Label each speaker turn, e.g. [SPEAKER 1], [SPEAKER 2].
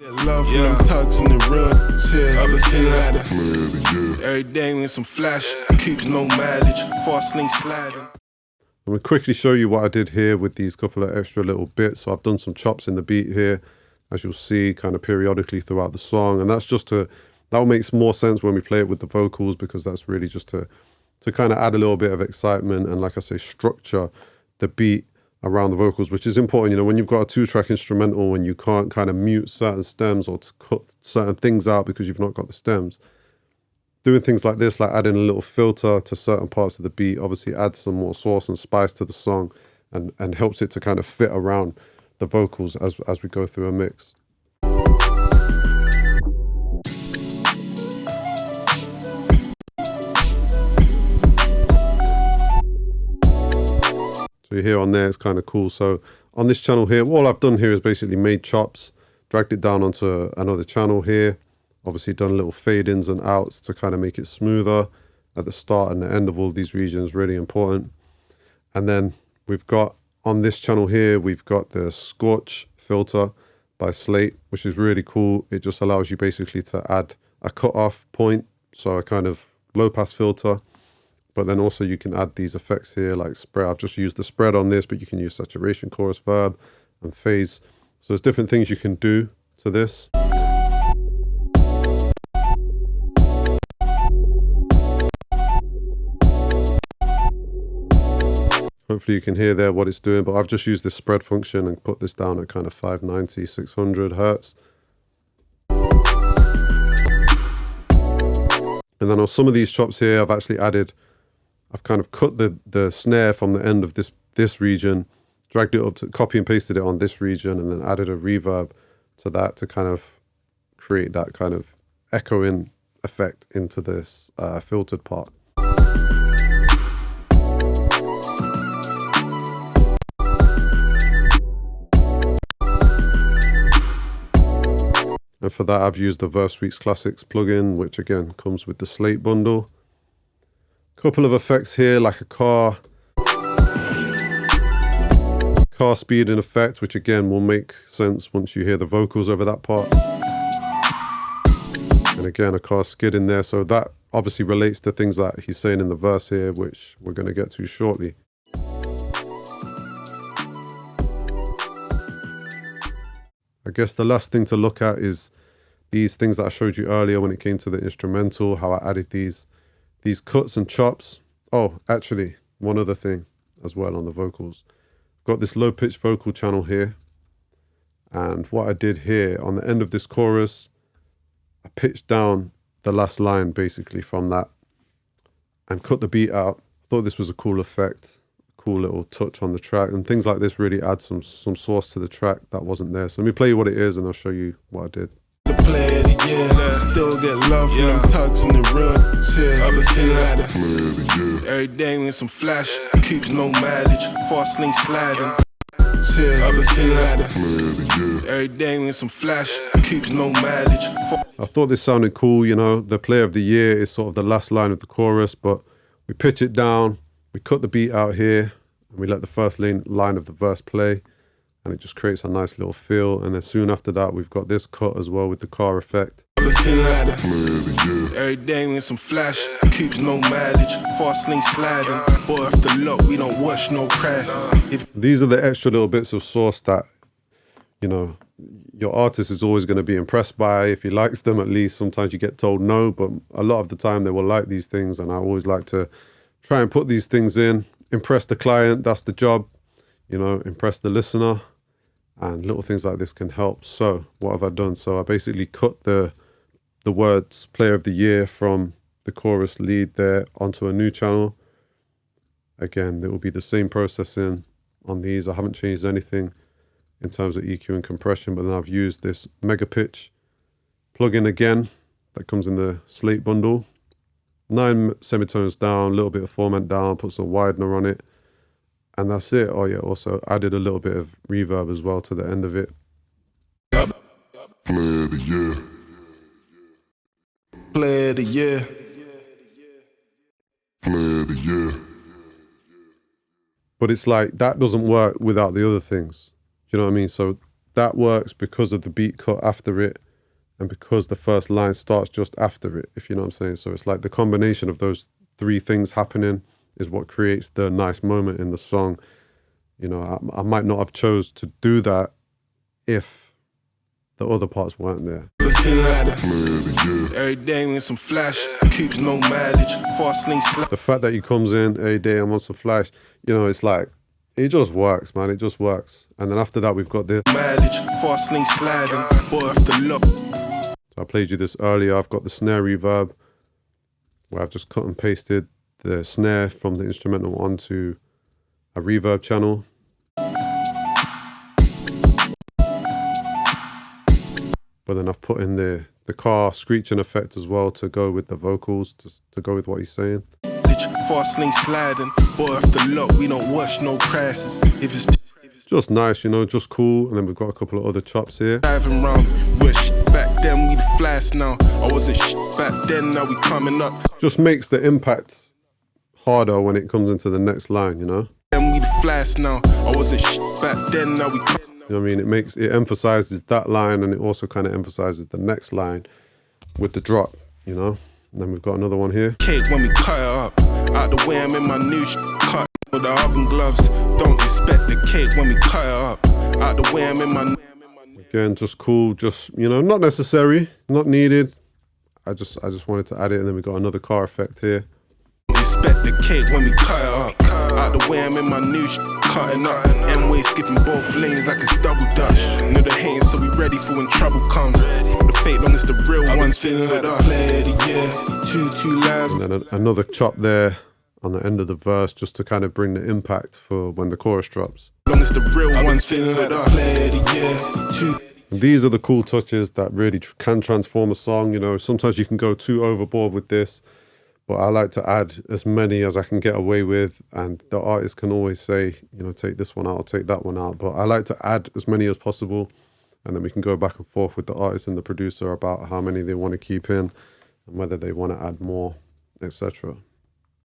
[SPEAKER 1] Love from them tugs in the real shit. I've been feeling like that. Every day with some flash, keeps no mileage. Fast lane sliding.
[SPEAKER 2] I'm going to quickly show you what I did here with these couple of extra little bits. So I've done some chops in the beat here, as you'll see, kind of periodically throughout the song. And that's just that will make more sense when we play it with the vocals, because that's really just to kind of add a little bit of excitement and, like I say, structure the beat around the vocals, which is important. You know, when you've got a 2-track instrumental and you can't kind of mute certain stems or to cut certain things out because you've not got the stems, doing things like this, like adding a little filter to certain parts of the beat, obviously adds some more sauce and spice to the song and helps it to kind of fit around the vocals as we go through a mix. So you hear on there, it's kind of cool. So on this channel here, all I've done here is basically made chops, dragged it down onto another channel here. Obviously done little fade-ins and outs to kind of make it smoother at the start and the end of all these regions, really important. And then we've got on this channel here, we've got the Scorch filter by Slate, which is really cool. It just allows you basically to add a cut-off point, so a kind of low-pass filter. But then also you can add these effects here like spread. I've just used the spread on this, but you can use saturation, chorus, verb, and phase. So there's different things you can do to this. Hopefully you can hear there what it's doing, but I've just used this spread function and put this down at kind of 590, 600 hertz. And then on some of these chops here, I've kind of cut the snare from the end of this region, dragged it up to copy and pasted it on this region, and then added a reverb to that to kind of create that kind of echoing effect into this filtered part. And for that, I've used the Verse Weeks Classics plugin, which again comes with the Slate bundle. Couple of effects here, like a car speeding effect, which again will make sense once you hear the vocals over that part. And again, a car skid in there. So that obviously relates to things that he's saying in the verse here, which we're going to get to shortly. I guess the last thing to look at is these things that I showed you earlier when it came to the instrumental, how I added these cuts and chops. Oh, actually, one other thing as well on the vocals. Got this low pitch vocal channel here. And what I did here on the end of this chorus, I pitched down the last line basically from that and cut the beat out. Thought this was a cool effect, cool little touch on the track, and things like this really add some sauce to the track that wasn't there. So let me play you what it is and I'll show you what I did.
[SPEAKER 1] The player of the year, still get love from them tugs in the real shit. I've been feeling like that. Every day with some flash, keeps no mileage. Fast lane sliding. Shit, I've been feeling like that. Every day with some flash, keeps no mileage.
[SPEAKER 2] I thought this sounded cool, you know. The player of the year is sort of the last line of the chorus, but we pitch it down, we cut the beat out here, and we let the first line of the verse play. And it just creates a nice little feel. And then soon after that, we've got this cut as well with the car effect.
[SPEAKER 1] I've been feeling like that. Every day with some flash, keeps no mileage. Fast lane sliding. Boy, after luck, we don't watch no crashes.
[SPEAKER 2] These are the extra little bits of sauce that, you know, your artist is always going to be impressed by. If he likes them, at least. Sometimes you get told no, but a lot of the time they will like these things. And I always like to try and put these things in, impress the client. That's the job. You know, impress the listener, and little things like this can help. So what have I done? So I basically cut the words player of the year from the chorus lead there onto a new channel. Again, it will be the same processing on these. I haven't changed anything in terms of EQ and compression, but then I've used this mega pitch plugin again that comes in the Slate bundle. 9 semitones down, a little bit of format down, put some widener on it. And that's it. Oh yeah, also added a little bit of reverb as well to the end of it.
[SPEAKER 1] Player of the year. Player of the year. Player of the year.
[SPEAKER 2] But it's like, that doesn't work without the other things. You know what I mean? So that works because of the beat cut after it and because the first line starts just after it, if you know what I'm saying. So it's like the combination of those three things happening is what creates the nice moment in the song. You know, I might not have chose to do that if the other parts weren't there.
[SPEAKER 1] Every day with some flash, keeps no mileage.
[SPEAKER 2] The fact that he comes in every day and wants some flash, you know, it's like, it just works, man. It just works. And then after that, we've got this.
[SPEAKER 1] Fast lane sliding, boy off the look.
[SPEAKER 2] So I played you this earlier. I've got the snare reverb where I've just cut and pasted the snare from the instrumental onto a reverb channel. But then I've put in the car screeching effect as well to go with the vocals, to go with what he's saying.
[SPEAKER 1] Fast lane sliding, boy off the look. We don't watch no crashes. If it's
[SPEAKER 2] just nice, you know, just cool. And then we've got a couple of other chops here.
[SPEAKER 1] Driving round, wish back then we the flash now. I wasn't back then, now we coming up.
[SPEAKER 2] Just makes the impact harder when it comes into the next line, you know.
[SPEAKER 1] Then we the flash now. I wasn't back then, now we.
[SPEAKER 2] You know what I mean? It emphasizes that line, and it also kind of emphasizes the next line with the drop, you know. And then we've got another one here.
[SPEAKER 1] Cake when we cut it up. Out the way I'm in my new cut with the oven gloves. Don't expect the cake when we cut it up. Out the way I'm in my.
[SPEAKER 2] Again, just cool, just, you know, not necessary, not needed. I just wanted to add it, and then we got another car effect here.
[SPEAKER 1] Expect the cake when we cut it up. Out the way I'm in my new cutting up. M-way skipping both lanes like it's double dutch. Know the hating, so we ready for when trouble comes. Fuck the fake, long as the real ones feeling with us. Two lines.
[SPEAKER 2] And then another chop there on the end of the verse, just to kind of bring the impact for when the chorus drops.
[SPEAKER 1] Long as the real ones feeling with us.
[SPEAKER 2] These are the cool touches that really can transform a song. You know, sometimes you can go too overboard with this, but I like to add as many as I can get away with, and the artist can always say, you know, take this one out or take that one out. But I like to add as many as possible, and then we can go back and forth with the artist and the producer about how many they want to keep in and whether they want to add more, etc.